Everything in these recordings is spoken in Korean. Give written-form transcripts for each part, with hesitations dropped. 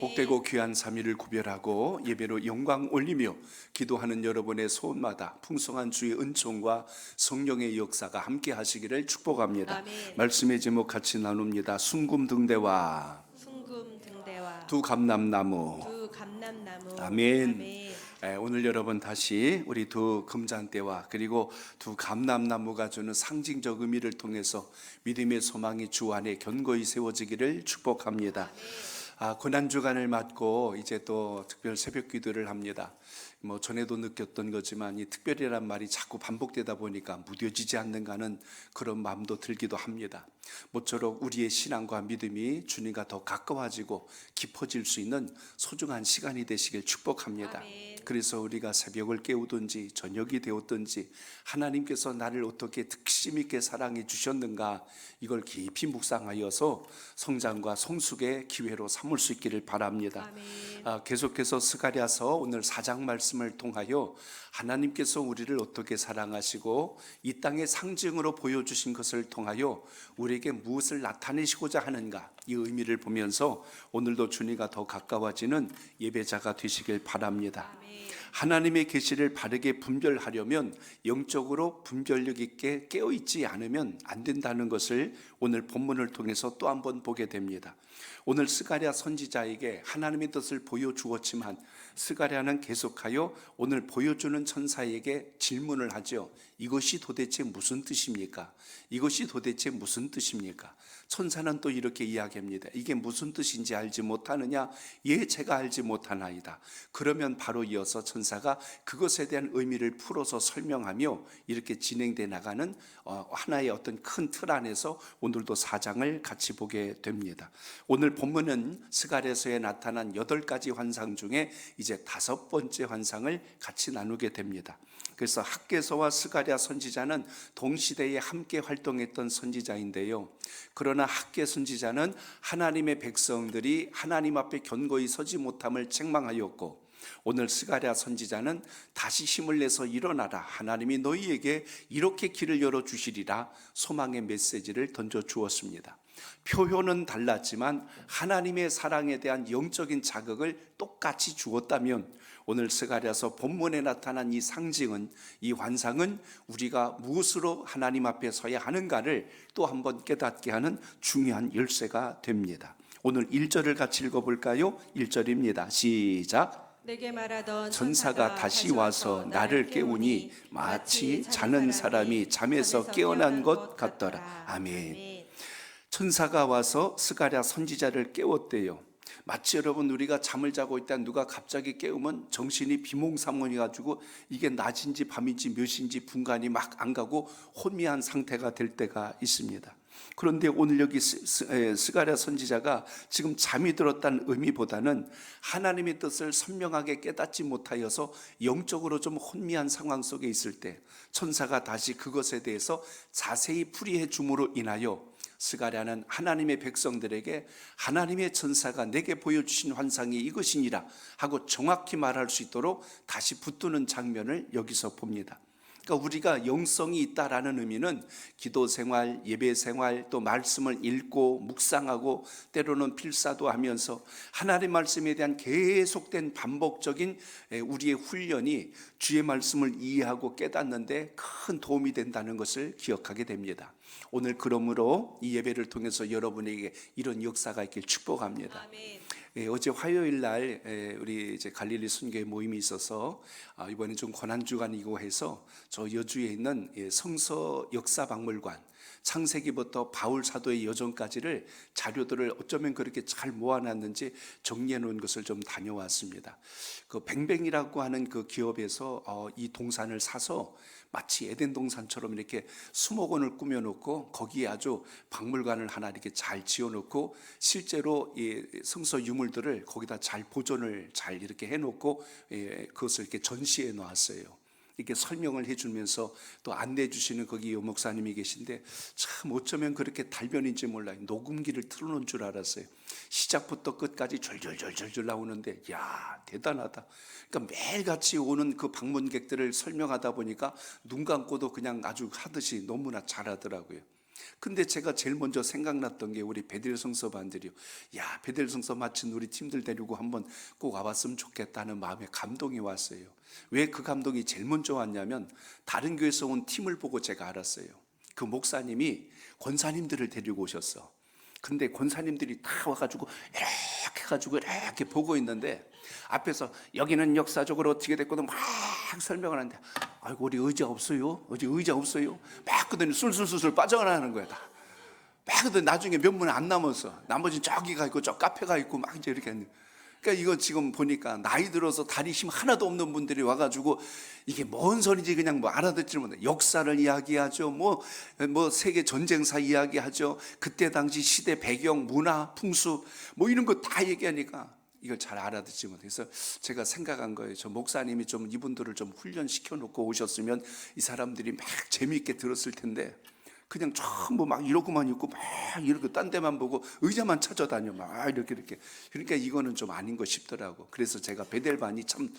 복되고 귀한 3일을 구별하고 예배로 영광 올리며 기도하는 여러분의 소원마다 풍성한 주의 은총과 성령의 역사가 함께 하시기를 축복합니다. 아멘. 말씀의 제목 같이 나눕니다. 순금등대와 순금등대와 두 감람나무. 두 감람나무. 아멘. 오늘 여러분 다시 우리 두 금잔대와 그리고 두 감람나무가 주는 상징적 의미를 통해서 믿음의 소망이 주 안에 견고히 세워지기를 축복합니다. 고난주간을 맞고 이제 또 특별 새벽 기도를 합니다. 전에도 느꼈던 거지만 이 특별이란 말이 자꾸 반복되다 보니까 무뎌지지 않는가 하는 그런 마음도 들기도 합니다. 모쪼록 우리의 신앙과 믿음이 주님과 더 가까워지고 깊어질 수 있는 소중한 시간이 되시길 축복합니다. 아멘. 그래서 우리가 새벽을 깨우든지 저녁이 되었든지 하나님께서 나를 어떻게 특심 있게 사랑해 주셨는가, 이걸 깊이 묵상하여서 성장과 성숙의 기회로 삼을 수 있기를 바랍니다. 계속해서 스가랴서 오늘 4장 말씀을 통하여 하나님께서 우리를 어떻게 사랑하시고 이 땅의 상징으로 보여주신 것을 통하여 우리에게 무엇을 나타내시고자 하는가, 이 의미를 보면서 오늘도 주님과 더 가까워지는 예배자가 되시길 바랍니다. 하나님의 계시를 바르게 분별하려면 영적으로 분별력 있게 깨어있지 않으면 안 된다는 것을 오늘 본문을 통해서 또 한 번 보게 됩니다. 오늘 스가랴 선지자에게 하나님의 뜻을 보여주었지만 스가랴는 계속하여 오늘 보여주는 천사에게 질문을 하죠. 이것이 도대체 무슨 뜻입니까? 이것이 도대체 무슨 뜻입니까? 천사는 또 이렇게 이야기합니다. 이게 무슨 뜻인지 알지 못하느냐? 예, 제가 알지 못하나이다. 그러면 바로 이어서 천사가 그것에 대한 의미를 풀어서 설명하며 이렇게 진행돼 나가는 하나의 어떤 큰 틀 안에서 오늘도 4장을 같이 보게 됩니다. 오늘 본문은 스가랴서에 나타난 8가지 환상 중에 이제 5번째 환상을 같이 나누게 됩니다. 그래서 학개서와 스가랴 선지자는 동시대에 함께 활동했던 선지자인데요. 그러나 학개 선지자는 하나님의 백성들이 하나님 앞에 견고히 서지 못함을 책망하였고, 오늘 스가랴 선지자는 다시 힘을 내서 일어나라, 하나님이 너희에게 이렇게 길을 열어주시리라 소망의 메시지를 던져주었습니다. 표현은 달랐지만 하나님의 사랑에 대한 영적인 자극을 똑같이 주었다면 오늘 스가랴서 본문에 나타난 이 상징은, 이 환상은 우리가 무엇으로 하나님 앞에 서야 하는가를 또 한번 깨닫게 하는 중요한 열쇠가 됩니다. 오늘 1절을 같이 읽어볼까요? 1절입니다. 시작. 내게 말하던 천사가 다시 와서 나를 깨우니 마치 자는 사람이 잠에서 깨어난 것 같더라. 아멘. 천사가 와서 스가랴 선지자를 깨웠대요. 마치 여러분 우리가 잠을 자고 있다 누가 갑자기 깨우면 정신이 비몽사몽해 가지고 이게 낮인지 밤인지 몇 시인지 분간이 막 안 가고 혼미한 상태가 될 때가 있습니다. 그런데 오늘 여기 스가랴 선지자가 지금 잠이 들었다는 의미보다는 하나님의 뜻을 선명하게 깨닫지 못하여서 영적으로 좀 혼미한 상황 속에 있을 때 천사가 다시 그것에 대해서 자세히 풀이해 줌으로 인하여 스가랴는 하나님의 백성들에게 하나님의 천사가 내게 보여주신 환상이 이것이니라 하고 정확히 말할 수 있도록 다시 붙드는 장면을 여기서 봅니다. 그러니까 우리가 영성이 있다라는 의미는 기도 생활, 예배 생활, 또 말씀을 읽고 묵상하고 때로는 필사도 하면서 하나님의 말씀에 대한 계속된 반복적인 우리의 훈련이 주의 말씀을 이해하고 깨닫는 데 큰 도움이 된다는 것을 기억하게 됩니다. 오늘 그러므로 이 예배를 통해서 여러분에게 이런 역사가 있길 축복합니다. 아멘. 어제 화요일 날 우리 이제 갈릴리 순교회 모임이 있어서 이번에 좀 고난주간이고 해서 저 여주에 있는 성서 역사박물관, 창세기부터 바울 사도의 여정까지를 자료들을 어쩌면 그렇게 잘 모아놨는지 정리해 놓은 것을 좀 다녀왔습니다. 그 뱅뱅이라고 하는 그 기업에서 이 동산을 사서 마치 에덴 동산처럼 이렇게 수목원을 꾸며놓고 거기에 아주 박물관을 하나 이렇게 잘 지어놓고 실제로 이 성서 유물들을 거기다 잘 보존을 잘 이렇게 해놓고 그것을 이렇게 전시해 놓았어요. 이렇게 설명을 해주면서 또 안내해 주시는 거기 요 목사님이 계신데 참 어쩌면 그렇게 달변인지 몰라요. 녹음기를 틀어놓은 줄 알았어요. 시작부터 끝까지 졸졸졸졸 나오는데 야 대단하다. 그러니까 매일같이 오는 그 방문객들을 설명하다 보니까 눈 감고도 그냥 아주 하듯이 너무나 잘하더라고요. 근데 제가 제일 먼저 생각났던 게 우리 베델 성서반들이요. 야, 베델 성서 마친 우리 팀들 데리고 한번 꼭 와봤으면 좋겠다는 마음에 감동이 왔어요. 왜 그 감동이 제일 먼저 왔냐면 다른 교회에서 온 팀을 보고 제가 알았어요. 그 목사님이 권사님들을 데리고 오셨어. 근데 권사님들이 다 와가지고 이렇게 해가지고 이렇게 보고 있는데 앞에서 여기는 역사적으로 어떻게 됐거든 막 설명을 하는데, 아이고 우리 의자 없어요? 어디 의자 없어요? 막 그러더니 술술술술 빠져나가는 거야 다. 막 그러더니 나중에 몇 분 안 남았어. 나머지는 저기가 있고 저 카페가 있고 막 이제 이렇게 했는데, 그러니까 이거 지금 보니까 나이 들어서 다리 힘 하나도 없는 분들이 와가지고 이게 뭔 소리인지 그냥 뭐 알아듣지 못해. 역사를 이야기하죠. 뭐 세계 전쟁사 이야기하죠. 그때 당시 시대 배경, 문화, 풍수 뭐 이런 거 다 얘기하니까 이걸 잘 알아듣지 못해서 제가 생각한 거예요. 저 목사님이 좀 이분들을 좀 훈련시켜 놓고 오셨으면 이 사람들이 막 재미있게 들었을 텐데 그냥 전부 막 이러고만 있고 막 이렇게 딴 데만 보고 의자만 찾아다녀 막 이렇게 그러니까 이거는 좀 아닌 거 싶더라고. 그래서 제가 베델반이 참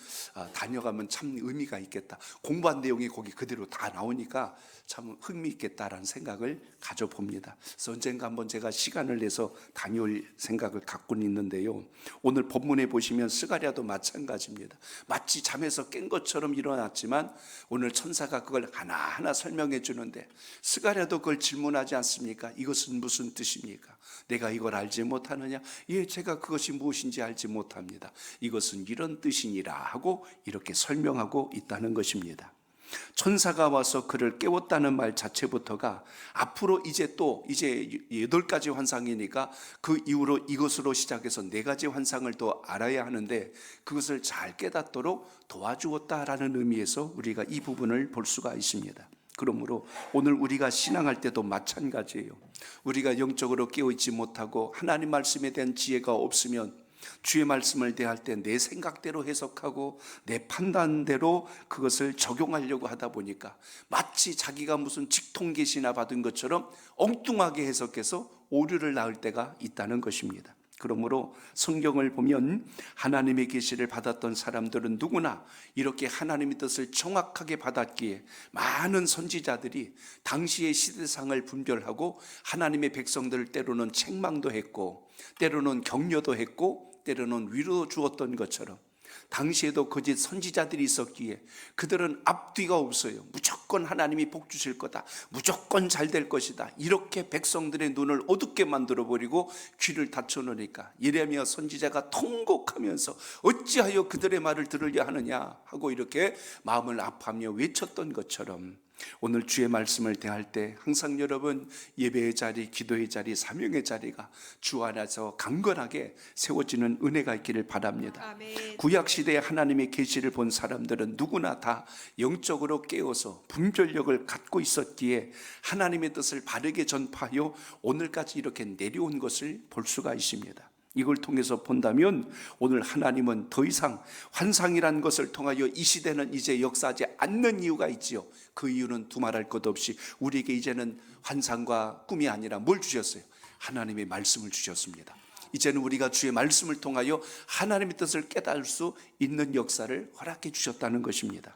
다녀가면 참 의미가 있겠다. 공부한 내용이 거기 그대로 다 나오니까 참 흥미있겠다라는 생각을 가져봅니다. 그래서 언젠가 한번 제가 시간을 내서 다녀올 생각을 갖고는 있는데요. 오늘 본문에 보시면 스가랴도 마찬가지입니다. 마치 잠에서 깬 것처럼 일어났지만 오늘 천사가 그걸 하나하나 설명해 주는데 스가랴도 그걸 질문하지 않습니까? 이것은 무슨 뜻입니까? 내가 이걸 알지 못하느냐? 예, 제가 그것이 무엇인지 알지 못합니다. 이것은 이런 뜻이니라 하고 이렇게 설명하고 있다는 것입니다. 천사가 와서 그를 깨웠다는 말 자체부터가 앞으로 이제 8가지 환상이니까 그 이후로 이것으로 시작해서 4가지 환상을 또 알아야 하는데 그것을 잘 깨닫도록 도와주었다라는 의미에서 우리가 이 부분을 볼 수가 있습니다. 그러므로 오늘 우리가 신앙할 때도 마찬가지예요. 우리가 영적으로 깨어있지 못하고 하나님 말씀에 대한 지혜가 없으면 주의 말씀을 대할 때 내 생각대로 해석하고 내 판단대로 그것을 적용하려고 하다 보니까 마치 자기가 무슨 직통 계시나 받은 것처럼 엉뚱하게 해석해서 오류를 낳을 때가 있다는 것입니다. 그러므로 성경을 보면 하나님의 계시를 받았던 사람들은 누구나 이렇게 하나님의 뜻을 정확하게 받았기에 많은 선지자들이 당시의 시대상을 분별하고 하나님의 백성들을 때로는 책망도 했고 때로는 격려도 했고 때로는 위로 주었던 것처럼 당시에도 거짓 선지자들이 있었기에 그들은 앞뒤가 없어요. 무조건 하나님이 복 주실 거다, 무조건 잘 될 것이다, 이렇게 백성들의 눈을 어둡게 만들어버리고 귀를 닫혀놓으니까 예레미야 선지자가 통곡하면서 어찌하여 그들의 말을 들으려 하느냐 하고 이렇게 마음을 아파하며 외쳤던 것처럼 오늘 주의 말씀을 대할 때 항상 여러분 예배의 자리, 기도의 자리, 사명의 자리가 주 안에서 강건하게 세워지는 은혜가 있기를 바랍니다. 아멘. 구약시대에 하나님의 계시를 본 사람들은 누구나 다 영적으로 깨어서 분별력을 갖고 있었기에 하나님의 뜻을 바르게 전파하여 오늘까지 이렇게 내려온 것을 볼 수가 있습니다. 이걸 통해서 본다면 오늘 하나님은 더 이상 환상이란 것을 통하여 이 시대는 이제 역사하지 않는 이유가 있지요. 그 이유는 두말할 것 없이 우리에게 이제는 환상과 꿈이 아니라 뭘 주셨어요? 하나님의 말씀을 주셨습니다. 이제는 우리가 주의 말씀을 통하여 하나님의 뜻을 깨달을 수 있는 역사를 허락해 주셨다는 것입니다.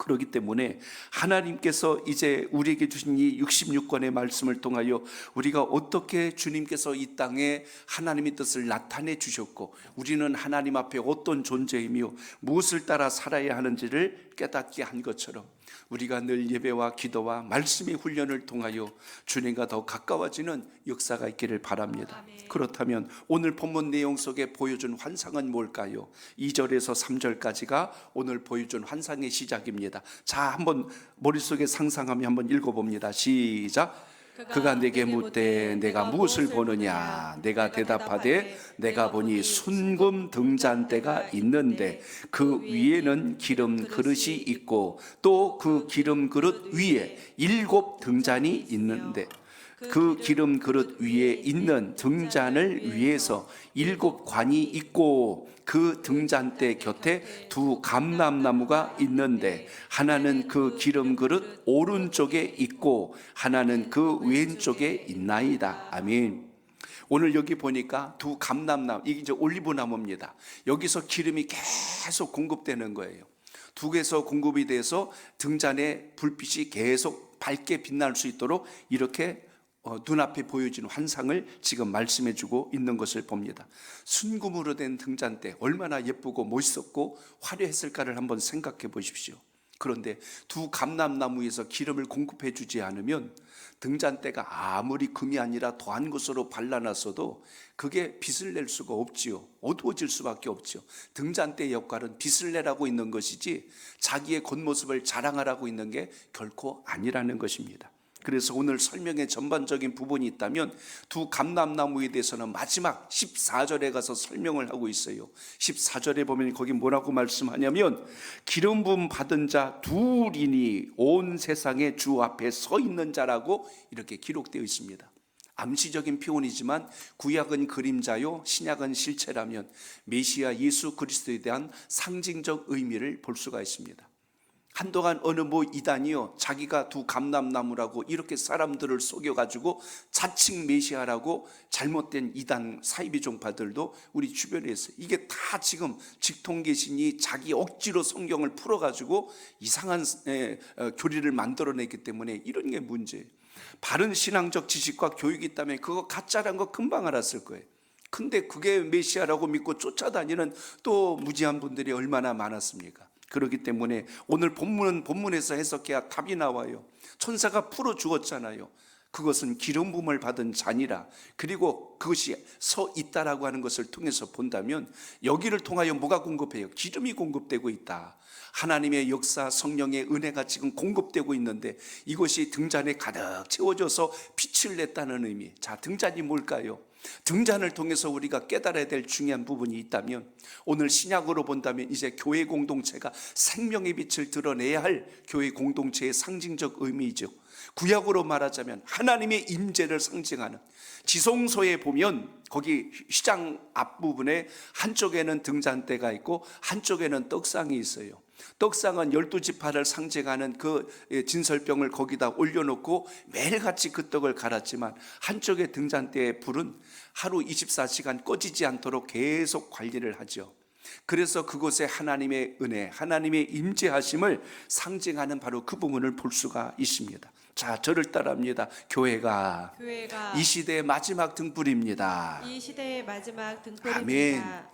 그렇기 때문에 하나님께서 이제 우리에게 주신 이 66권의 말씀을 통하여 우리가 어떻게 주님께서 이 땅에 하나님의 뜻을 나타내 주셨고 우리는 하나님 앞에 어떤 존재이며 무엇을 따라 살아야 하는지를 깨닫게 한 것처럼 우리가 늘 예배와 기도와 말씀의 훈련을 통하여 주님과 더 가까워지는 역사가 있기를 바랍니다. 그렇다면 오늘 본문 내용 속에 보여준 환상은 뭘까요? 2절에서 3절까지가 오늘 보여준 환상의 시작입니다. 자, 한번 머릿속에 상상하며 한번 읽어봅니다. 시작. 그가 내게 묻되 내가 무엇을 보느냐? 내가 대답하되 내가 보니 순금 등잔대가 있는데 그 위에는 기름 그릇이 있고 또 그 기름 그릇 위에 7 등잔이 있는데 그 기름 그릇 위에 있는 등잔을 위해서 7 관이 있고 그 등잔대 곁에 2 감람나무가 있는데 하나는 그 기름 그릇 오른쪽에 있고 하나는 그 왼쪽에 있나이다. 아멘. 오늘 여기 보니까 2 감람나무, 이게 이제 올리브나무입니다. 여기서 기름이 계속 공급되는 거예요. 북에서 공급이 돼서 등잔에 불빛이 계속 밝게 빛날 수 있도록 이렇게 눈앞에 보여지는 환상을 지금 말씀해 주고 있는 것을 봅니다. 순금으로 된 등잔대 얼마나 예쁘고 멋있었고 화려했을까를 한번 생각해 보십시오. 그런데 두 감람나무에서 기름을 공급해 주지 않으면 등잔대가 아무리 금이 아니라 더한 것으로 발라놨어도 그게 빛을 낼 수가 없지요. 어두워질 수밖에 없지요. 등잔대의 역할은 빛을 내라고 있는 것이지 자기의 겉모습을 자랑하라고 있는 게 결코 아니라는 것입니다. 그래서 오늘 설명의 전반적인 부분이 있다면 두 감람나무에 대해서는 마지막 14절에 가서 설명을 하고 있어요. 14절에 보면 거기 뭐라고 말씀하냐면 기름 부음 받은 자 둘이니 온 세상의 주 앞에 서 있는 자라고 이렇게 기록되어 있습니다. 암시적인 표현이지만 구약은 그림자요 신약은 실체라면 메시아 예수 그리스도에 대한 상징적 의미를 볼 수가 있습니다. 한동안 어느 이단이요 자기가 두 감람나무라고 이렇게 사람들을 속여가지고 자칭 메시아라고 잘못된 이단 사이비 종파들도 우리 주변에 있어요. 이게 다 지금 직통계신이 자기 억지로 성경을 풀어가지고 이상한 교리를 만들어내기 때문에 이런 게 문제예요. 바른 신앙적 지식과 교육이 있다면 그거 가짜란 거 금방 알았을 거예요. 근데 그게 메시아라고 믿고 쫓아다니는 또 무지한 분들이 얼마나 많았습니까? 그렇기 때문에 오늘 본문에서 해석해야 답이 나와요. 천사가 풀어 주었잖아요. 그것은 기름 부음을 받은 자니라. 그리고 그것이 서 있다라고 하는 것을 통해서 본다면 여기를 통하여 뭐가 공급해요? 기름이 공급되고 있다. 하나님의 역사, 성령의 은혜가 지금 공급되고 있는데 이것이 등잔에 가득 채워져서 빛을 냈다는 의미. 자, 등잔이 뭘까요? 등잔을 통해서 우리가 깨달아야 될 중요한 부분이 있다면 오늘 신약으로 본다면 이제 교회 공동체가 생명의 빛을 드러내야 할 교회 공동체의 상징적 의미이죠. 구약으로 말하자면 하나님의 임재를 상징하는 지성소에 보면 거기 휘장 앞부분에 한쪽에는 등잔대가 있고 한쪽에는 떡상이 있어요. 떡상은 12지파를 상징하는 그 진설병을 거기다 올려놓고 매일같이 그 떡을 갈았지만 한쪽의 등잔대의 불은 하루 24시간 꺼지지 않도록 계속 관리를 하죠. 그래서 그곳에 하나님의 은혜, 하나님의 임재하심을 상징하는 바로 그 부분을 볼 수가 있습니다. 자, 저를 따라합니다. 교회가 이 시대의 마지막 등불입니다. 이 시대의 마지막 등불입니다. 아멘.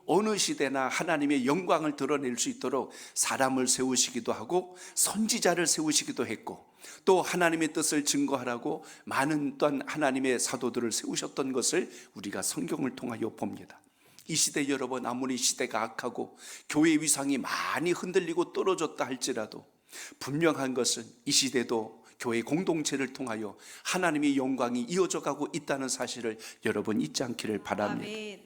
어느 시대나 하나님의 영광을 드러낼 수 있도록 사람을 세우시기도 하고 선지자를 세우시기도 했고 또 하나님의 뜻을 증거하라고 많은 또한 하나님의 사도들을 세우셨던 것을 우리가 성경을 통하여 봅니다. 이 시대 여러분, 아무리 시대가 악하고 교회 위상이 많이 흔들리고 떨어졌다 할지라도 분명한 것은 이 시대도 교회 공동체를 통하여 하나님의 영광이 이어져 가고 있다는 사실을 여러분 잊지 않기를 바랍니다. 아멘.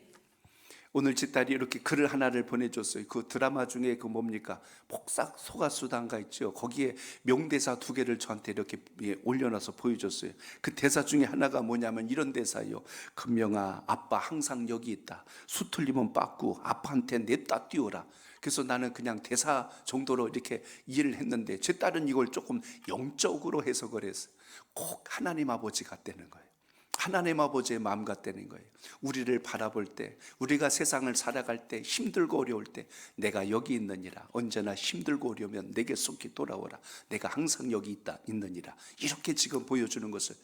오늘 제 딸이 이렇게 글을 하나를 보내줬어요. 그 드라마 중에 그 뭡니까? 폭삭 소가수단가 있죠. 거기에 명대사 2개를 저한테 이렇게 올려놔서 보여줬어요. 그 대사 중에 하나가 뭐냐면 이런 대사예요. 금명아, 아빠 항상 여기 있다. 수 틀리면 빠꾸 아빠한테 냅다 띄워라. 그래서 나는 그냥 대사 정도로 이렇게 이해를 했는데 제 딸은 이걸 조금 영적으로 해석을 했어요. 꼭 하나님 아버지 같다는 거예요. 하나님 아버지의 마음 같다는 거예요. 우리를 바라볼 때, 우리가 세상을 살아갈 때, 힘들고 어려울 때 내가 여기 있느니라. 언제나 힘들고 어려우면 내게 속히 돌아오라. 내가 항상 여기 있느니라. 이렇게 지금 보여주는 것을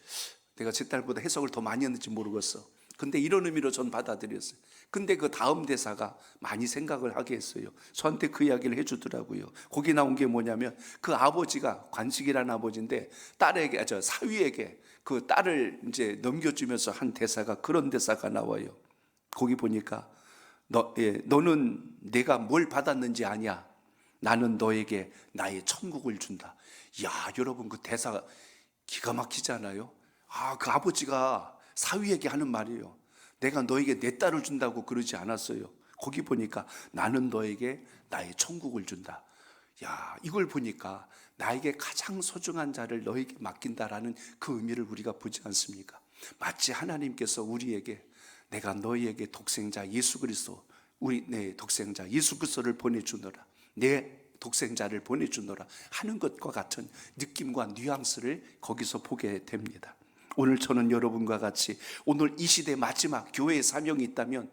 내가 제 딸보다 해석을 더 많이 했는지 모르겠어. 근데 이런 의미로 전 받아들였어요. 근데 그 다음 대사가 많이 생각을 하게 했어요. 저한테 그 이야기를 해주더라고요. 거기 나온 게 뭐냐면 그 아버지가 관식이라는 아버지인데 딸에게, 사위에게 그 딸을 이제 넘겨주면서 한 대사가 그런 대사가 나와요. 거기 보니까 너는 내가 뭘 받았는지 아냐? 나는 너에게 나의 천국을 준다. 이야, 여러분 그 대사 기가 막히잖아요. 그 아버지가 사위에게 하는 말이에요. 내가 너에게 내 딸을 준다고 그러지 않았어요. 거기 보니까 나는 너에게 나의 천국을 준다. 야, 이걸 보니까 나에게 가장 소중한 자를 너에게 맡긴다라는 그 의미를 우리가 보지 않습니까? 마치 하나님께서 우리에게 내가 너희에게 독생자 예수 그리스도, 내 독생자 예수 그리스도를 보내주노라, 내 독생자를 보내주노라 하는 것과 같은 느낌과 뉘앙스를 거기서 보게 됩니다. 오늘 저는 여러분과 같이 오늘 이 시대 마지막 교회의 사명이 있다면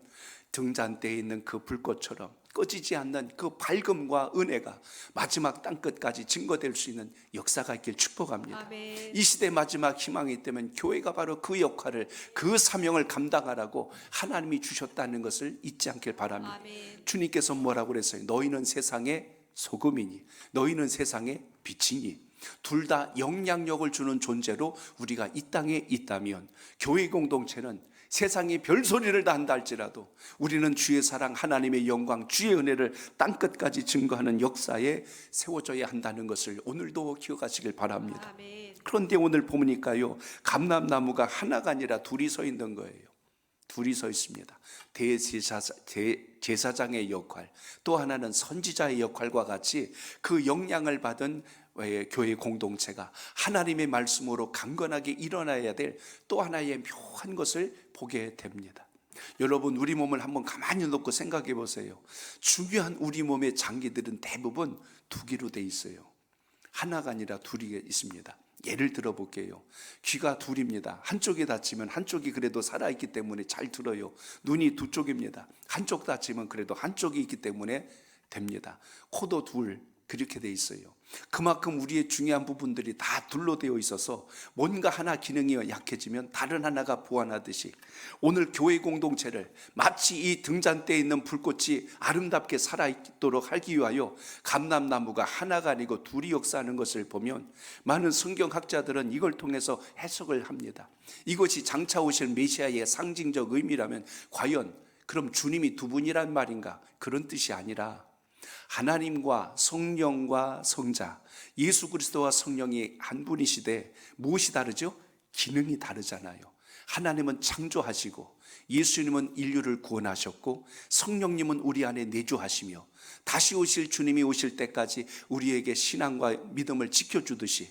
등잔대에 있는 그 불꽃처럼 꺼지지 않는 그 밝음과 은혜가 마지막 땅끝까지 증거될 수 있는 역사가 있길 축복합니다. 아멘. 이 시대 마지막 희망이 있다면 교회가 바로 그 역할을, 그 사명을 감당하라고 하나님이 주셨다는 것을 잊지 않길 바랍니다. 아멘. 주님께서 뭐라고 그랬어요? 너희는 세상의 소금이니 너희는 세상의 빛이니 둘 다 영향력을 주는 존재로 우리가 이 땅에 있다면 교회 공동체는 세상이 별소리를 다 한다 할지라도 우리는 주의 사랑, 하나님의 영광, 주의 은혜를 땅끝까지 증거하는 역사에 세워져야 한다는 것을 오늘도 기억하시길 바랍니다. 아멘. 그런데 오늘 보니까요, 감람나무가 하나가 아니라 둘이 서 있는 거예요. 둘이 서 있습니다. 대제사장의 역할, 또 하나는 선지자의 역할과 같이 그 영향을 받은 교회 공동체가 하나님의 말씀으로 강건하게 일어나야 될 또 하나의 묘한 것을 보게 됩니다. 여러분, 우리 몸을 한번 가만히 놓고 생각해 보세요. 중요한 우리 몸의 장기들은 대부분 두 개로 돼 있어요. 하나가 아니라 둘이 있습니다. 예를 들어 볼게요. 귀가 둘입니다. 한쪽이 다치면 한쪽이 그래도 살아있기 때문에 잘 들어요. 눈이 두 쪽입니다. 한쪽 다치면 그래도 한쪽이 있기 때문에 됩니다. 코도 둘, 그렇게 돼 있어요. 그만큼 우리의 중요한 부분들이 다 둘로 되어 있어서 뭔가 하나 기능이 약해지면 다른 하나가 보완하듯이 오늘 교회 공동체를 마치 이 등잔대에 있는 불꽃이 아름답게 살아있도록 하기 위하여 감람나무가 하나가 아니고 둘이 역사하는 것을 보면 많은 성경학자들은 이걸 통해서 해석을 합니다. 이것이 장차 오실 메시아의 상징적 의미라면 과연 그럼 주님이 두 분이란 말인가? 그런 뜻이 아니라 하나님과 성령과 성자, 예수 그리스도와 성령이 한 분이시되 무엇이 다르죠? 기능이 다르잖아요. 하나님은 창조하시고 예수님은 인류를 구원하셨고 성령님은 우리 안에 내주하시며 다시 오실 주님이 오실 때까지 우리에게 신앙과 믿음을 지켜주듯이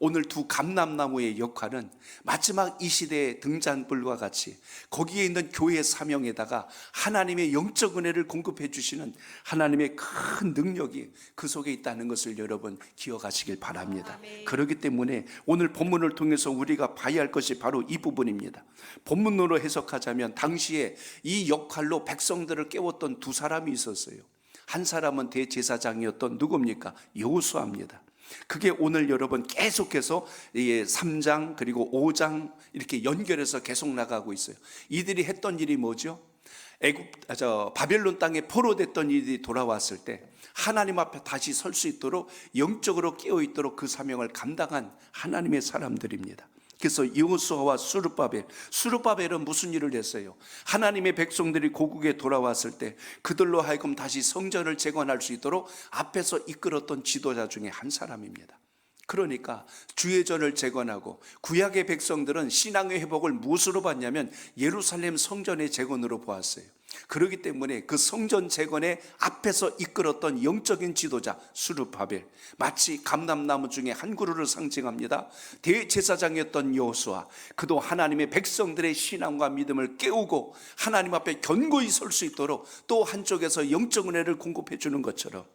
오늘 두 감람나무의 역할은 마지막 이 시대의 등잔불과 같이 거기에 있는 교회의 사명에다가 하나님의 영적 은혜를 공급해 주시는 하나님의 큰 능력이 그 속에 있다는 것을 여러분 기억하시길 바랍니다. 아멘. 그렇기 때문에 오늘 본문을 통해서 우리가 봐야 할 것이 바로 이 부분입니다. 본문으로 해석하자면 당시에 이 역할로 백성들을 깨웠던 두 사람이 있었어요. 한 사람은 대제사장이었던 누굽니까? 여호수아입니다. 그게 오늘 여러분 계속해서 3장 그리고 5장 이렇게 연결해서 계속 나가고 있어요. 이들이 했던 일이 뭐죠? 바벨론 땅에 포로됐던 이들이 돌아왔을 때 하나님 앞에 다시 설 수 있도록 영적으로 깨어 있도록 그 사명을 감당한 하나님의 사람들입니다. 그래서 여호수아와 수르바벨은 무슨 일을 했어요? 하나님의 백성들이 고국에 돌아왔을 때 그들로 하여금 다시 성전을 재건할 수 있도록 앞에서 이끌었던 지도자 중에 한 사람입니다. 그러니까 주의 전을 재건하고 구약의 백성들은 신앙의 회복을 무엇으로 봤냐면 예루살렘 성전의 재건으로 보았어요. 그렇기 때문에 그 성전 재건의 앞에서 이끌었던 영적인 지도자 수르바벨, 마치 감람나무 중에 한 그루를 상징합니다. 대제사장이었던 여호수아, 그도 하나님의 백성들의 신앙과 믿음을 깨우고 하나님 앞에 견고히 설 수 있도록 또 한쪽에서 영적 은혜를 공급해 주는 것처럼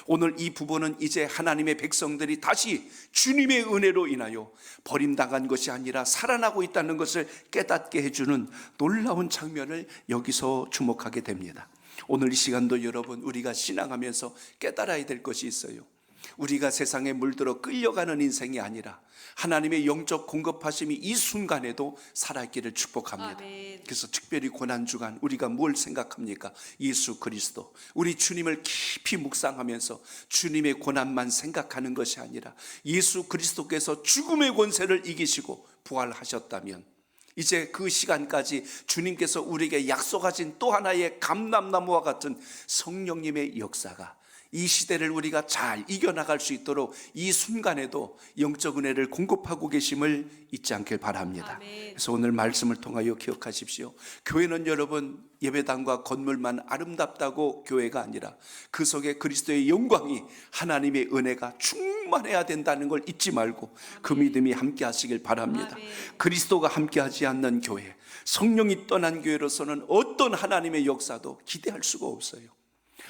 오늘 이 부분은 이제 하나님의 백성들이 다시 주님의 은혜로 인하여 버림당한 것이 아니라 살아나고 있다는 것을 깨닫게 해주는 놀라운 장면을 여기서 주목하게 됩니다. 오늘 이 시간도 여러분 우리가 신앙하면서 깨달아야 될 것이 있어요. 우리가 세상에 물들어 끌려가는 인생이 아니라 하나님의 영적 공급하심이 이 순간에도 살아있기를 축복합니다. 아멘. 그래서 특별히 고난주간 우리가 뭘 생각합니까? 예수 그리스도, 우리 주님을 깊이 묵상하면서 주님의 고난만 생각하는 것이 아니라 예수 그리스도께서 죽음의 권세를 이기시고 부활하셨다면 이제 그 시간까지 주님께서 우리에게 약속하신 또 하나의 감람나무와 같은 성령님의 역사가 이 시대를 우리가 잘 이겨나갈 수 있도록 이 순간에도 영적 은혜를 공급하고 계심을 잊지 않길 바랍니다. 아멘. 그래서 오늘 말씀을 통하여 기억하십시오. 교회는 여러분 예배당과 건물만 아름답다고 교회가 아니라 그 속에 그리스도의 영광이 하나님의 은혜가 충만해야 된다는 걸 잊지 말고 그 믿음이 함께 하시길 바랍니다. 아멘. 그리스도가 함께하지 않는 교회, 성령이 떠난 교회로서는 어떤 하나님의 역사도 기대할 수가 없어요.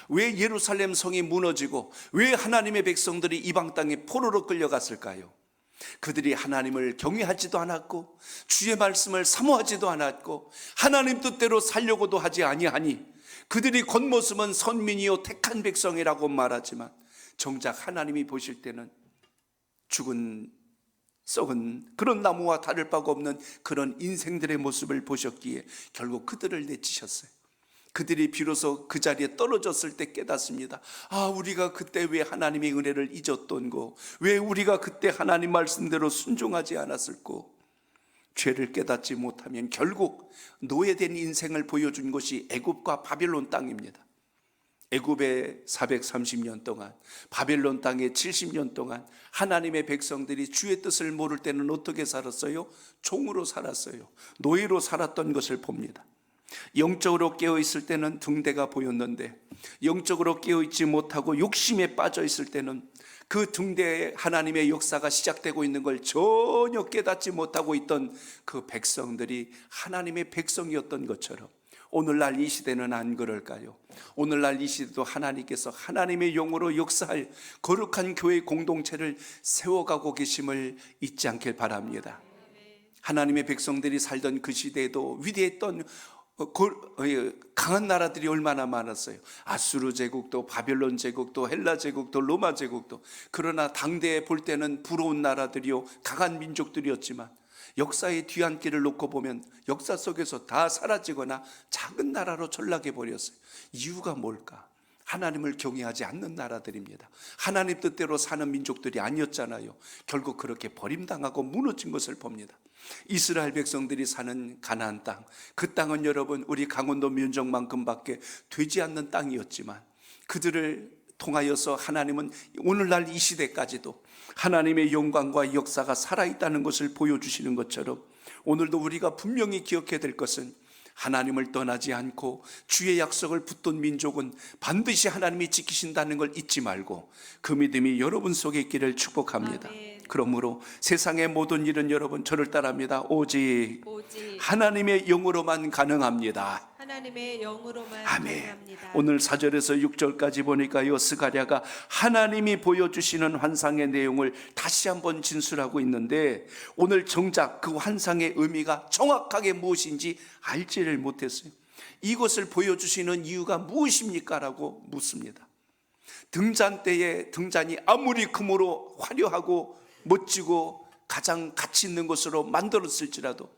왜 예루살렘 성이 무너지고 왜 하나님의 백성들이 이방 땅에 포로로 끌려갔을까요? 그들이 하나님을 경외하지도 않았고 주의 말씀을 사모하지도 않았고 하나님 뜻대로 살려고도 하지 아니하니 그들이 겉모습은 선민이요 택한 백성이라고 말하지만 정작 하나님이 보실 때는 죽은 썩은 그런 나무와 다를 바가 없는 그런 인생들의 모습을 보셨기에 결국 그들을 내치셨어요. 그들이 비로소 그 자리에 떨어졌을 때 깨닫습니다. 우리가 그때 왜 하나님의 은혜를 잊었던고, 왜 우리가 그때 하나님 말씀대로 순종하지 않았을꼬. 죄를 깨닫지 못하면 결국 노예된 인생을 보여준 것이 애굽과 바벨론 땅입니다. 애굽에 430년 동안, 바벨론 땅에 70년 동안 하나님의 백성들이 주의 뜻을 모를 때는 어떻게 살았어요? 종으로 살았어요. 노예로 살았던 것을 봅니다. 영적으로 깨어있을 때는 등대가 보였는데 영적으로 깨어있지 못하고 욕심에 빠져있을 때는 그 등대에 하나님의 역사가 시작되고 있는 걸 전혀 깨닫지 못하고 있던 그 백성들이 하나님의 백성이었던 것처럼 오늘날 이 시대는 안 그럴까요? 오늘날 이 시대도 하나님께서 하나님의 영으로 역사할 거룩한 교회 공동체를 세워가고 계심을 잊지 않길 바랍니다. 하나님의 백성들이 살던 그 시대에도 위대했던 강한 나라들이 얼마나 많았어요. 아수르 제국도 바벨론 제국도 헬라 제국도 로마 제국도. 그러나 당대에 볼 때는 부러운 나라들이요 강한 민족들이었지만 역사의 뒤안길을 놓고 보면 역사 속에서 다 사라지거나 작은 나라로 전락해 버렸어요. 이유가 뭘까? 하나님을 경외하지 않는 나라들입니다. 하나님 뜻대로 사는 민족들이 아니었잖아요. 결국 그렇게 버림당하고 무너진 것을 봅니다. 이스라엘 백성들이 사는 가나안 땅, 그 땅은 여러분 우리 강원도 면적만큼밖에 되지 않는 땅이었지만 그들을 통하여서 하나님은 오늘날 이 시대까지도 하나님의 영광과 역사가 살아있다는 것을 보여주시는 것처럼 오늘도 우리가 분명히 기억해야 될 것은 하나님을 떠나지 않고 주의 약속을 붙든 민족은 반드시 하나님이 지키신다는 걸 잊지 말고 그 믿음이 여러분 속에 있기를 축복합니다. 아멘. 그러므로 세상의 모든 일은 여러분 저를 따라합니다. 오직 하나님의 영으로만 가능합니다. 하나님의 영으로만 아멘. 가능합니다. 오늘 4절에서 6절까지 보니까요, 스가랴가 하나님이 보여주시는 환상의 내용을 다시 한번 진술하고 있는데 오늘 정작 그 환상의 의미가 정확하게 무엇인지 알지를 못했어요. 이것을 보여주시는 이유가 무엇입니까? 라고 묻습니다. 등잔 때에 등잔이 아무리 금으로 화려하고 멋지고 가장 가치 있는 것으로 만들었을지라도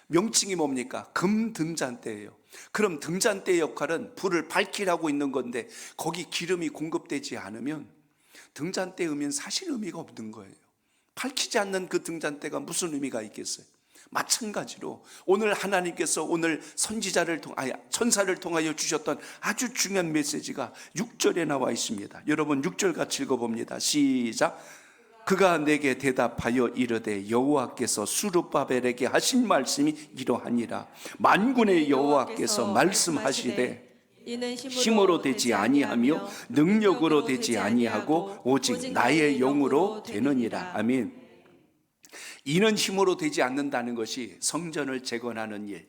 명칭이 뭡니까? 금 등잔대예요. 그럼 등잔대의 역할은 불을 밝히라고 있는 건데 거기 기름이 공급되지 않으면 등잔대의 의미는 사실 의미가 없는 거예요. 밝히지 않는 그 등잔대가 무슨 의미가 있겠어요? 마찬가지로 오늘 하나님께서 오늘 천사를 통하여 주셨던 아주 중요한 메시지가 6절에 나와 있습니다. 여러분 6절 같이 읽어봅니다. 시작. 그가 내게 대답하여 이르되 여호와께서 수르바벨에게 하신 말씀이 이러하니라. 만군의 여호와께서 말씀하시되 이는 힘으로 되지 아니하며 능력으로 되지 아니하고 오직 나의 영으로 되느니라. 아멘. 이는 힘으로 되지 않는다는 것이 성전을 재건하는 일,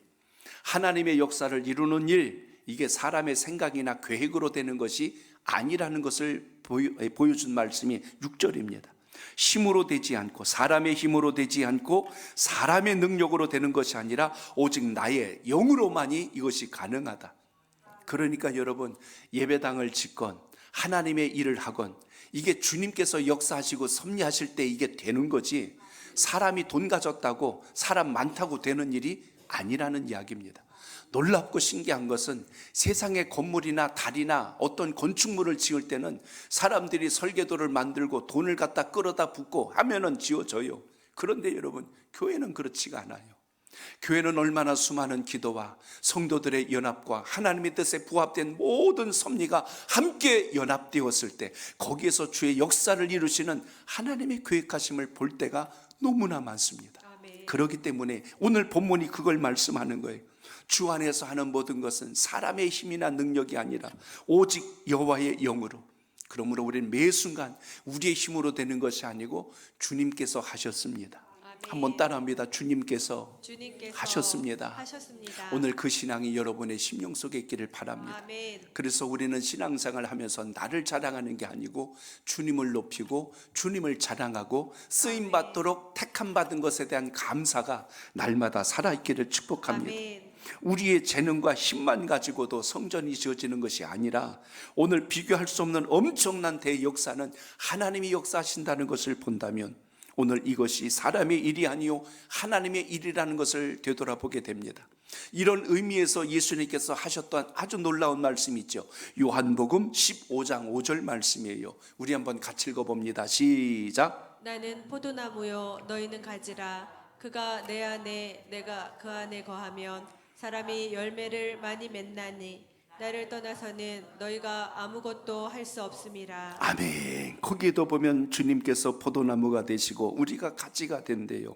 하나님의 역사를 이루는 일, 이게 사람의 생각이나 계획으로 되는 것이 아니라는 것을 보여준 말씀이 6절입니다. 힘으로 되지 않고 사람의 힘으로 되지 않고 사람의 능력으로 되는 것이 아니라 오직 나의 영으로만이 이것이 가능하다. 그러니까 여러분 예배당을 짓건 하나님의 일을 하건 이게 주님께서 역사하시고 섭리하실 때 이게 되는 거지 사람이 돈 가졌다고 사람 많다고 되는 일이 아니라는 이야기입니다. 놀랍고 신기한 것은 세상의 건물이나 다리나 어떤 건축물을 지을 때는 사람들이 설계도를 만들고 돈을 갖다 끌어다 붓고 하면은 지어져요. 그런데 여러분 교회는 그렇지가 않아요. 교회는 얼마나 수많은 기도와 성도들의 연합과 하나님의 뜻에 부합된 모든 섭리가 함께 연합되었을 때 거기에서 주의 역사를 이루시는 하나님의 계획하심을 볼 때가 너무나 많습니다. 아멘. 그렇기 때문에 오늘 본문이 그걸 말씀하는 거예요. 주 안에서 하는 모든 것은 사람의 힘이나 능력이 아니라 오직 여호와의 영으로. 그러므로 우리는 매 순간 우리의 힘으로 되는 것이 아니고 주님께서 하셨습니다. 아멘. 한번 따라합니다. 주님께서 주님께서 하셨습니다. 오늘 그 신앙이 여러분의 심령 속에 있기를 바랍니다. 아멘. 그래서 우리는 신앙생활을 하면서 나를 자랑하는 게 아니고 주님을 높이고 주님을 자랑하고 쓰임받도록 택함받은 것에 대한 감사가 날마다 살아있기를 축복합니다. 아멘. 우리의 재능과 힘만 가지고도 성전이 지어지는 것이 아니라 오늘 비교할 수 없는 엄청난 대역사는 하나님이 역사하신다는 것을 본다면 오늘 이것이 사람의 일이 아니요 하나님의 일이라는 것을 되돌아보게 됩니다. 이런 의미에서 예수님께서 하셨던 아주 놀라운 말씀이 있죠. 요한복음 15장 5절 말씀이에요. 우리 한번 같이 읽어봅니다. 시작. 나는 포도나무요 너희는 가지라. 그가 내 안에 내가 그 안에 거하면 사람이 열매를 많이 맺나니 나를 떠나서는 너희가 아무것도 할 수 없음이라. 아멘. 거기에도 보면 주님께서 포도나무가 되시고 우리가 가지가 된대요.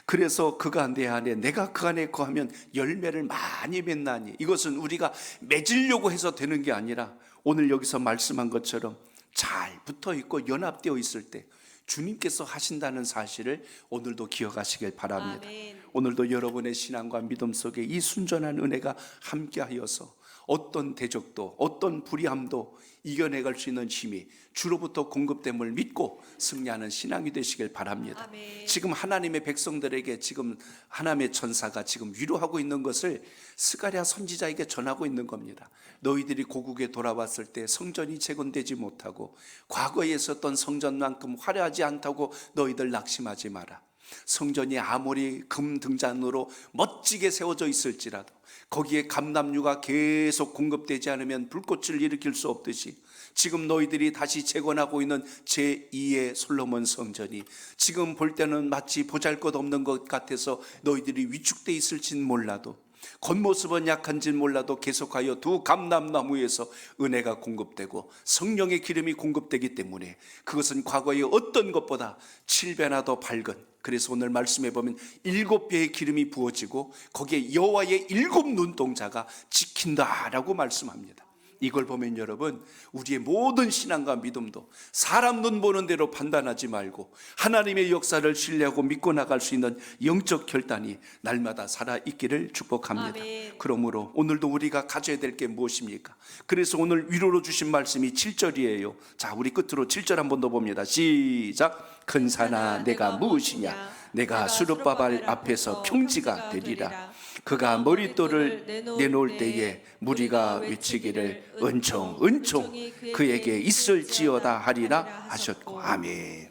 그래서 그가 내 안에 내가 그 안에 거하면 열매를 많이 맺나니, 이것은 우리가 맺으려고 해서 되는 게 아니라 오늘 여기서 말씀한 것처럼 잘 붙어 있고 연합되어 있을 때 주님께서 하신다는 사실을 오늘도 기억하시길 바랍니다. 아멘. 오늘도 여러분의 신앙과 믿음 속에 이 순전한 은혜가 함께하여서 어떤 대적도 어떤 불의함도 이겨내갈 수 있는 힘이 주로부터 공급됨을 믿고 승리하는 신앙이 되시길 바랍니다. 아멘. 지금 하나님의 백성들에게 지금 하나님의 천사가 지금 위로하고 있는 것을 스가랴 선지자에게 전하고 있는 겁니다. 너희들이 고국에 돌아왔을 때 성전이 재건되지 못하고 과거에 있었던 성전만큼 화려하지 않다고 너희들 낙심하지 마라. 성전이 아무리 금 등잔으로 멋지게 세워져 있을지라도 거기에 감람유가 계속 공급되지 않으면 불꽃을 일으킬 수 없듯이 지금 너희들이 다시 재건하고 있는 제2의 솔로몬 성전이 지금 볼 때는 마치 보잘것없는 것 같아서 너희들이 위축돼 있을진 몰라도 겉모습은 약한진 몰라도 계속하여 두 감람나무에서 은혜가 공급되고 성령의 기름이 공급되기 때문에 그것은 과거의 어떤 것보다 7배나 더 밝은, 그래서 오늘 말씀해 보면 7배의 기름이 부어지고 거기에 여호와의 7 눈동자가 지킨다라고 말씀합니다. 이걸 보면 여러분, 우리의 모든 신앙과 믿음도 사람 눈 보는 대로 판단하지 말고 하나님의 역사를 신뢰하고 믿고 나갈 수 있는 영적 결단이 날마다 살아있기를 축복합니다. 아멘. 그러므로 오늘도 우리가 가져야 될 게 무엇입니까? 그래서 오늘 위로로 주신 말씀이 7절이에요. 자, 우리 끝으로 7절 한 번 더 봅니다. 시작. 큰 산아 내가 무엇이냐? 내가 수르바벨 앞에서 평지가 되리라. 그가 머릿돌을 내놓을 때에 무리가 외치기를 은총 은총 그에게 있을지어다 하리라 하셨고. 아멘.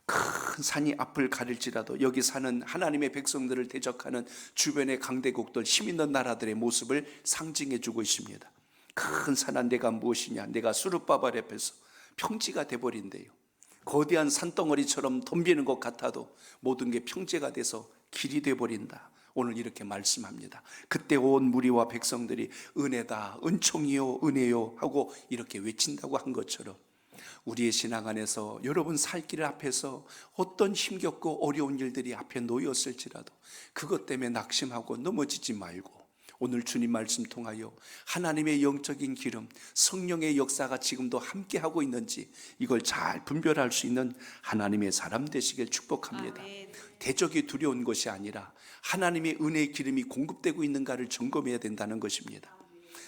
큰 산이 앞을 가릴지라도 여기 사는 하나님의 백성들을 대적하는 주변의 강대국들, 힘 있는 나라들의 모습을 상징해 주고 있습니다. 큰 산아 내가 무엇이냐? 내가 수르바벨 앞에서 평지가 돼버린대요. 거대한 산덩어리처럼 덤비는 것 같아도 모든 게 평지가 돼서 길이 돼버린다. 오늘 이렇게 말씀합니다. 그때 온 무리와 백성들이 은혜다, 은총이요, 은혜요 하고 이렇게 외친다고 한 것처럼 우리의 신앙 안에서 여러분 살 길 앞에서 어떤 힘겹고 어려운 일들이 앞에 놓였을지라도 그것 때문에 낙심하고 넘어지지 말고 오늘 주님 말씀 통하여 하나님의 영적인 기름, 성령의 역사가 지금도 함께하고 있는지 이걸 잘 분별할 수 있는 하나님의 사람 되시길 축복합니다. 아멘. 대적이 두려운 것이 아니라 하나님의 은혜의 기름이 공급되고 있는가를 점검해야 된다는 것입니다.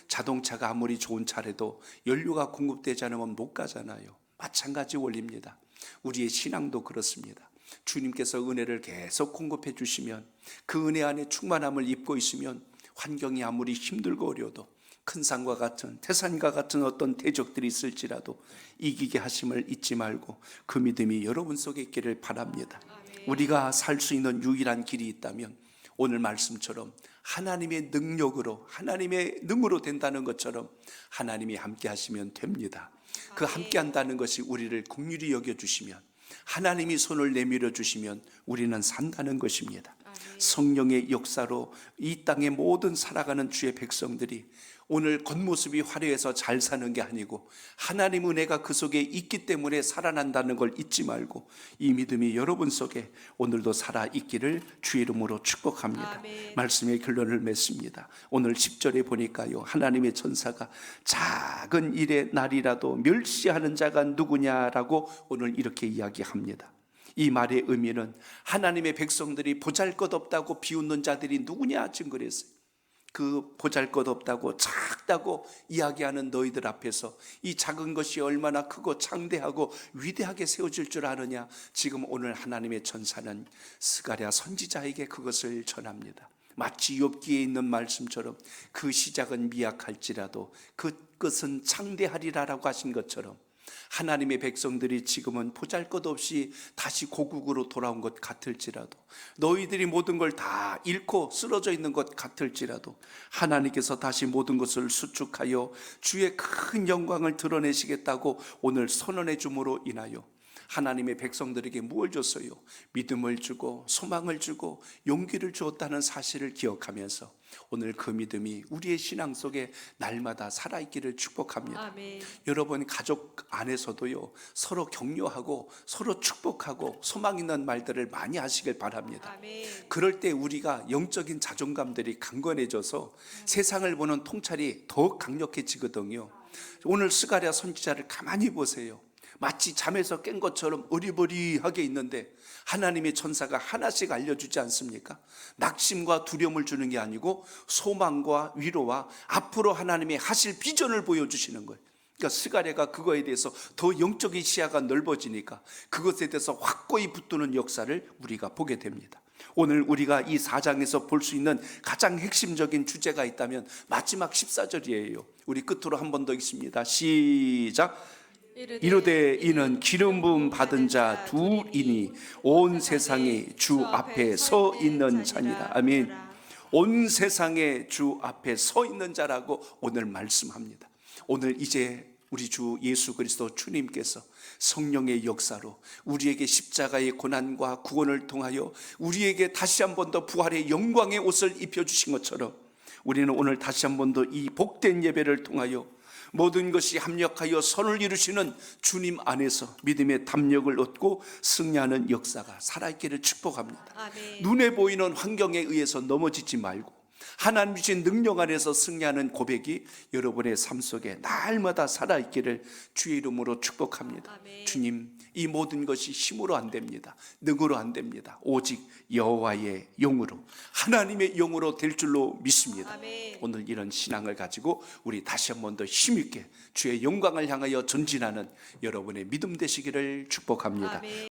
자동차가 아무리 좋은 차라도 연료가 공급되지 않으면 못 가잖아요. 마찬가지 원리입니다. 우리의 신앙도 그렇습니다. 주님께서 은혜를 계속 공급해 주시면 그 은혜 안에 충만함을 입고 있으면 환경이 아무리 힘들고 어려워도 큰 산과 같은 태산과 같은 어떤 대적들이 있을지라도 이기게 하심을 잊지 말고 그 믿음이 여러분 속에 있기를 바랍니다. 우리가 살 수 있는 유일한 길이 있다면 오늘 말씀처럼 하나님의 능력으로 하나님의 능으로 된다는 것처럼 하나님이 함께 하시면 됩니다. 그 함께 한다는 것이 우리를 긍휼히 여겨주시면 하나님이 손을 내밀어 주시면 우리는 산다는 것입니다. 성령의 역사로 이 땅의 모든 살아가는 주의 백성들이 오늘 겉모습이 화려해서 잘 사는 게 아니고 하나님 은혜가 그 속에 있기 때문에 살아난다는 걸 잊지 말고 이 믿음이 여러분 속에 오늘도 살아있기를 주의 이름으로 축복합니다. 아멘. 말씀의 결론을 맺습니다. 오늘 10절에 보니까요, 하나님의 천사가 작은 일의 날이라도 멸시하는 자가 누구냐라고 오늘 이렇게 이야기합니다. 이 말의 의미는 하나님의 백성들이 보잘것없다고 비웃는 자들이 누구냐 증거했어요. 그 보잘것없다고 작다고 이야기하는 너희들 앞에서 이 작은 것이 얼마나 크고 창대하고 위대하게 세워질 줄 아느냐. 지금 오늘 하나님의 천사는 스가랴 선지자에게 그것을 전합니다. 마치 욥기에 있는 말씀처럼 그 시작은 미약할지라도 그것은 창대하리라라고 하신 것처럼 하나님의 백성들이 지금은 보잘것없이 다시 고국으로 돌아온 것 같을지라도, 너희들이 모든 걸 다 잃고 쓰러져 있는 것 같을지라도 하나님께서 다시 모든 것을 수축하여 주의 큰 영광을 드러내시겠다고 오늘 선언해 줌으로 인하여 하나님의 백성들에게 무엇을 줬어요? 믿음을 주고 소망을 주고 용기를 주었다는 사실을 기억하면서 오늘 그 믿음이 우리의 신앙 속에 날마다 살아있기를 축복합니다. 아멘. 여러분, 가족 안에서도요, 서로 격려하고 서로 축복하고 소망 있는 말들을 많이 하시길 바랍니다. 아멘. 그럴 때 우리가 영적인 자존감들이 강건해져서 세상을 보는 통찰이 더욱 강력해지거든요. 오늘 스가랴 선지자를 가만히 보세요. 마치 잠에서 깬 것처럼 어리버리하게 있는데 하나님의 천사가 하나씩 알려주지 않습니까? 낙심과 두려움을 주는 게 아니고 소망과 위로와 앞으로 하나님의 하실 비전을 보여주시는 거예요. 그러니까 스가랴가 그거에 대해서 더 영적인 시야가 넓어지니까 그것에 대해서 확고히 붙드는 역사를 우리가 보게 됩니다. 오늘 우리가 이 4장에서 볼 수 있는 가장 핵심적인 주제가 있다면 마지막 14절이에요. 우리 끝으로 한 번 더 읽습니다. 시작. 이르되 이는 기름 부음 받은 자 둘이니 온 세상이 주 앞에 서 있는 자니라. 아멘. 온 세상에 주 앞에 서 있는 자라고 오늘 말씀합니다. 오늘 이제 우리 주 예수 그리스도 주님께서 성령의 역사로 우리에게 십자가의 고난과 구원을 통하여 우리에게 다시 한 번 더 부활의 영광의 옷을 입혀주신 것처럼 우리는 오늘 다시 한 번 더 이 복된 예배를 통하여 모든 것이 합력하여 선을 이루시는 주님 안에서 믿음의 담력을 얻고 승리하는 역사가 살아있기를 축복합니다. 아멘. 눈에 보이는 환경에 의해서 넘어지지 말고 하나님 주신 능력 안에서 승리하는 고백이 여러분의 삶 속에 날마다 살아있기를 주의 이름으로 축복합니다. 아멘. 주님, 이 모든 것이 힘으로 안 됩니다. 능으로 안 됩니다. 오직 여호와의 영으로, 하나님의 영으로 될 줄로 믿습니다. 아멘. 오늘 이런 신앙을 가지고 우리 다시 한 번 더 힘있게 주의 영광을 향하여 전진하는 여러분의 믿음 되시기를 축복합니다. 아멘.